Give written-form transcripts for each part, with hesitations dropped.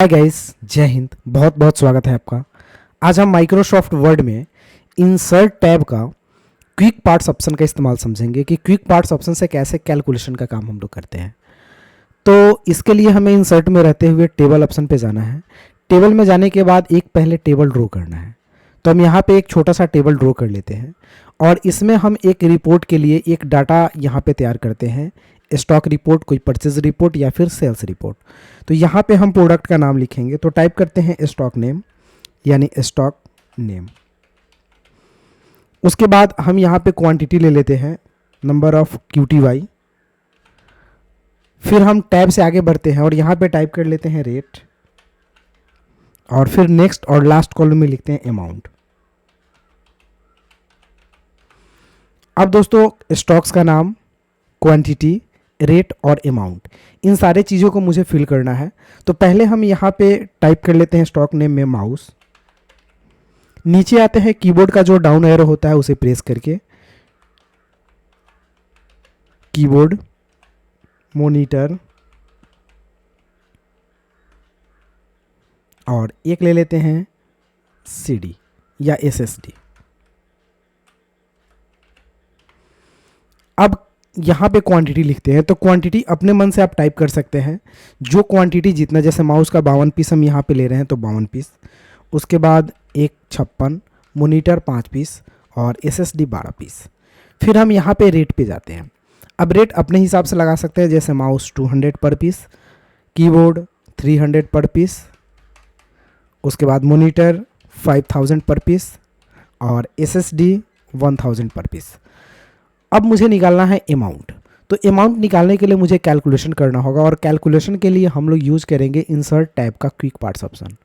Hi guys, जय हिंद। बहुत बहुत स्वागत है आपका। आज हम माइक्रोसॉफ्ट वर्ड में इंसर्ट टैब का क्विक पार्ट्स ऑप्शन का इस्तेमाल समझेंगे कि क्विक पार्ट्स ऑप्शन से कैसे कैलकुलेशन का काम हम लोग करते हैं। तो इसके लिए हमें इंसर्ट में रहते हुए टेबल ऑप्शन पे जाना है। टेबल में जाने के बाद एक पहले टेबल ड्रॉ करना है। तो हम यहाँ पे एक छोटा सा टेबल ड्रॉ कर लेते हैं और इसमें हम एक रिपोर्ट के लिए एक डाटा यहाँ पे तैयार करते हैं। स्टॉक रिपोर्ट, कोई परचेज रिपोर्ट या फिर सेल्स रिपोर्ट। तो यहाँ पे हम प्रोडक्ट का नाम लिखेंगे। तो टाइप करते हैं स्टॉक नेम, यानी स्टॉक नेम। उसके बाद हम यहाँ पे क्वांटिटी ले लेते हैं, नंबर ऑफ QTY। फिर हम टैब से आगे बढ़ते हैं और यहाँ पे टाइप कर लेते हैं रेट, और फिर नेक्स्ट और लास्ट कॉलम में लिखते हैं अमाउंट। अब दोस्तों स्टॉक्स का नाम, क्वांटिटी, रेट और अमाउंट, इन सारे चीज़ों को मुझे फिल करना है। तो पहले हम यहाँ पे टाइप कर लेते हैं स्टॉक नेम में माउस। नीचे आते हैं, कीबोर्ड का जो डाउन एरो होता है उसे प्रेस करके कीबोर्ड, मॉनिटर, और एक ले लेते हैं CD या SSD। अब यहाँ पे क्वांटिटी लिखते हैं। तो क्वांटिटी अपने मन से आप टाइप कर सकते हैं, जो क्वांटिटी जितना, जैसे माउस का 52 पीस हम यहाँ पे ले रहे हैं तो 52 पीस। उसके बाद एक 56, मॉनिटर 5 पीस और SSD 12 पीस। फिर हम यहाँ पे रेट पे जाते हैं। अब रेट अपने हिसाब से लगा सकते हैं, जैसे माउस 200 पर पीस, कीबोर्ड 300 पर पीस, उसके बाद मॉनिटर 5000 पर पीस और SSD 1000 पर पीस। अब मुझे निकालना है अमाउंट। तो अमाउंट निकालने के लिए मुझे कैलकुलेशन करना होगा, और कैलकुलेशन के लिए हम लोग यूज़ करेंगे इंसर्ट टैब का क्विक पार्ट्स ऑप्शन।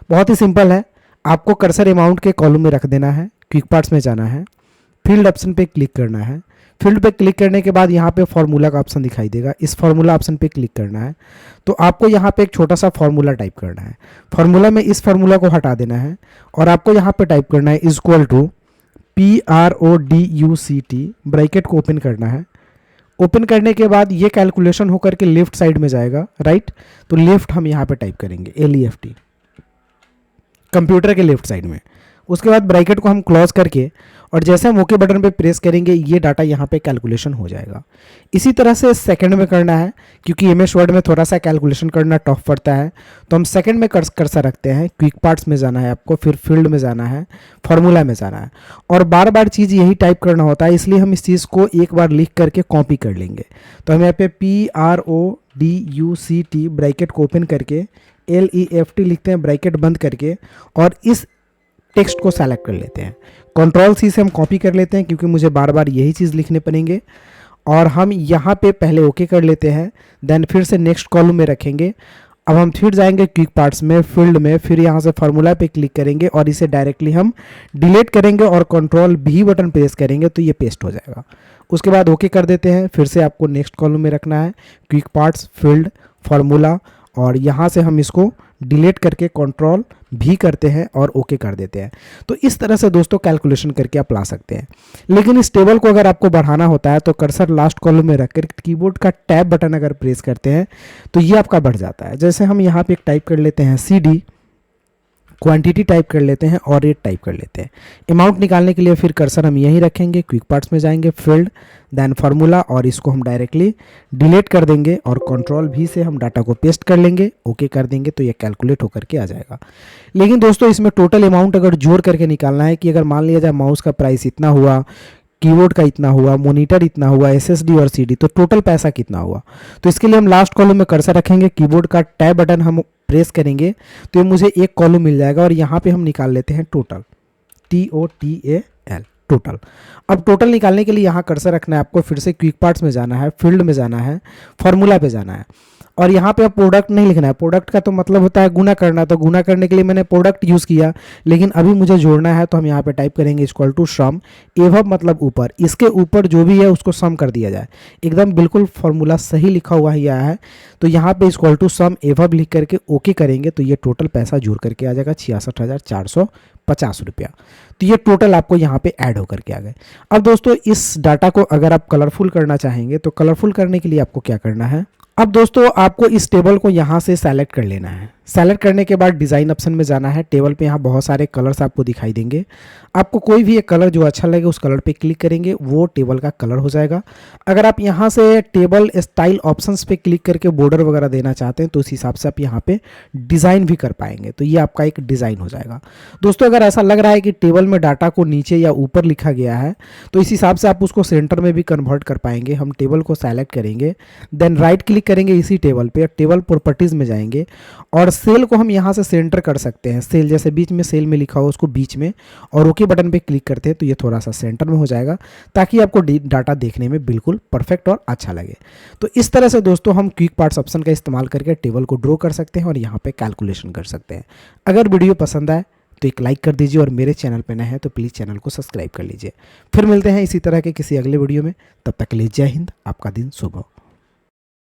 बहुत ही सिंपल है, आपको कर्सर अमाउंट के कॉलम में रख देना है, क्विक पार्ट्स में जाना है, फील्ड ऑप्शन पे क्लिक करना है। फील्ड पे क्लिक करने के बाद यहाँ पे फार्मूला का ऑप्शन दिखाई देगा, इस फार्मूला ऑप्शन पे क्लिक करना है। तो आपको यहाँ पे एक छोटा सा फार्मूला टाइप करना है। फार्मूला में इस फार्मूला को हटा देना है और आपको यहाँ पे टाइप करना है इक्वल टू PRODUCT, ब्रैकेट को ओपन करना है। ओपन करने के बाद ये कैलकुलेशन होकर के लेफ्ट साइड में जाएगा, राइट। तो लेफ्ट हम यहाँ पे टाइप करेंगे LEFT, कंप्यूटर के लेफ्ट साइड में। उसके बाद ब्रैकेट को हम क्लोज करके, और जैसे हम ओके बटन पे प्रेस करेंगे ये डाटा यहाँ पे कैलकुलेशन हो जाएगा। इसी तरह से सेकंड में करना है, क्योंकि MS वर्ड में थोड़ा सा कैलकुलेशन करना टफ पड़ता है। तो हम सेकंड में कर्सर रखते हैं, क्विक पार्ट्स में जाना है आपको, फिर फील्ड में जाना है, फार्मूला में जाना है, और बार बार चीज़ यही टाइप करना होता है, इसलिए हम इस चीज़ को एक बार लिख करके कॉपी कर लेंगे। तो हम यहाँ पे PRODUCT ब्रैकेट को ओपन करके LEFT लिखते हैं, ब्रैकेट बंद करके, और इस टेक्स्ट को सेलेक्ट कर लेते हैं। Ctrl+C से हम कॉपी कर लेते हैं, क्योंकि मुझे बार बार यही चीज़ लिखने पड़ेंगे। और हम यहाँ पे पहले ओके कर लेते हैं, देन फिर से नेक्स्ट कॉलम में रखेंगे। अब हम फिर जाएंगे क्विक पार्ट्स में, फील्ड में, फिर यहाँ से फार्मूला पे क्लिक करेंगे और इसे डायरेक्टली हम डिलीट करेंगे और Ctrl+V बटन प्रेस करेंगे तो ये पेस्ट हो जाएगा। उसके बाद ओके कर देते हैं। फिर से आपको नेक्स्ट कॉलम में रखना है, क्विक पार्ट्स, फील्ड, फार्मूला, और यहाँ से हम इसको डिलीट करके Ctrl+V करते हैं और ओके कर देते हैं। तो इस तरह से दोस्तों कैलकुलेशन करके आप ला सकते हैं। लेकिन इस टेबल को अगर आपको बढ़ाना होता है तो कर्सर लास्ट कॉलम में रखकर कीबोर्ड का टैब बटन अगर प्रेस करते हैं तो ये आपका बढ़ जाता है। जैसे हम यहाँ पे एक टाइप कर लेते हैं CD, क्वांटिटी टाइप कर लेते हैं और रेट टाइप कर लेते हैं। अमाउंट निकालने के लिए फिर कर्सर हम यहीं रखेंगे, क्विक पार्ट्स में जाएंगे, फील्ड, देन फार्मूला, और इसको हम डायरेक्टली डिलीट कर देंगे और Ctrl+V से हम डाटा को पेस्ट कर लेंगे, ओके कर देंगे तो ये कैलकुलेट होकर के आ जाएगा। लेकिन दोस्तों इसमें टोटल अमाउंट अगर जोड़ करके निकालना है, कि अगर मान लिया जाए माउस का प्राइस इतना हुआ, कीबोर्ड का इतना हुआ, मॉनिटर इतना हुआ, SSD और CD, तो टोटल पैसा कितना हुआ। तो इसके लिए हम लास्ट कॉलम में कर्सर रखेंगे, कीबोर्ड का टैब बटन हम प्रेस करेंगे तो ये मुझे एक कॉलम मिल जाएगा, और यहाँ पे हम निकाल लेते हैं टोटल, TOTAL, टोटल। अब टोटल निकालने के लिए यहाँ कर्सर रखना है आपको, फिर से क्विक पार्ट्स में जाना है, फील्ड में जाना है, फार्मूला पे जाना है, और यहाँ पे अब प्रोडक्ट नहीं लिखना है। प्रोडक्ट का तो मतलब होता है गुना करना, तो गुना करने के लिए मैंने प्रोडक्ट यूज़ किया, लेकिन अभी मुझे जोड़ना है तो हम यहाँ पे टाइप करेंगे इक्वल टू सम, एवब मतलब ऊपर, इसके ऊपर जो भी है उसको सम कर दिया जाए। एकदम बिल्कुल फार्मूला सही लिखा हुआ ही आया है। तो यहाँ पे इक्वल टू सम एवब लिख करके ओके करेंगे तो ये टोटल पैसा जुड़ करके आ जाएगा 66,450 रुपया। तो ये टोटल आपको यहाँ पे ऐड होकर के आ गए। अब दोस्तों इस डाटा को अगर आप कलरफुल करना चाहेंगे तो कलरफुल करने के लिए आपको क्या करना है, अब दोस्तों आपको इस टेबल को यहाँ से सेलेक्ट कर लेना है। सेलेक्ट करने के बाद डिज़ाइन ऑप्शन में जाना है। टेबल पे यहाँ बहुत सारे कलर्स आपको दिखाई देंगे। आपको कोई भी एक कलर जो अच्छा लगे उस कलर पे क्लिक करेंगे, वो टेबल का कलर हो जाएगा। अगर आप यहाँ से टेबल स्टाइल ऑप्शंस पे क्लिक करके बॉर्डर वगैरह देना चाहते हैं तो उस हिसाब से आप यहाँ पे डिज़ाइन भी कर पाएंगे। तो ये आपका एक डिज़ाइन हो जाएगा। दोस्तों अगर ऐसा लग रहा है कि टेबल में डाटा को नीचे या ऊपर लिखा गया है तो इस हिसाब से आप उसको सेंटर में भी कन्वर्ट कर पाएंगे। हम टेबल को सेलेक्ट करेंगे, देन राइट क्लिक करेंगे इसी टेबल पे, टेबल प्रॉपर्टीज़ में जाएंगे और सेल को हम यहाँ से सेंटर कर सकते हैं। सेल जैसे बीच में सेल में लिखा हो उसको बीच में, और ओके बटन पे क्लिक करते हैं तो ये थोड़ा सा सेंटर में हो जाएगा ताकि आपको डाटा देखने में बिल्कुल परफेक्ट और अच्छा लगे। तो इस तरह से दोस्तों हम क्विक पार्ट्स ऑप्शन का इस्तेमाल करके टेबल को ड्रॉ कर सकते हैं और यहाँ पे कैलकुलेशन कर सकते हैं। अगर वीडियो पसंद आए तो एक लाइक कर दीजिए और मेरे चैनल पे नए हैं तो प्लीज़ चैनल को सब्सक्राइब कर लीजिए। फिर मिलते हैं इसी तरह के किसी अगले वीडियो में, तब तक के लिए जय हिंद, आपका दिन शुभ हो।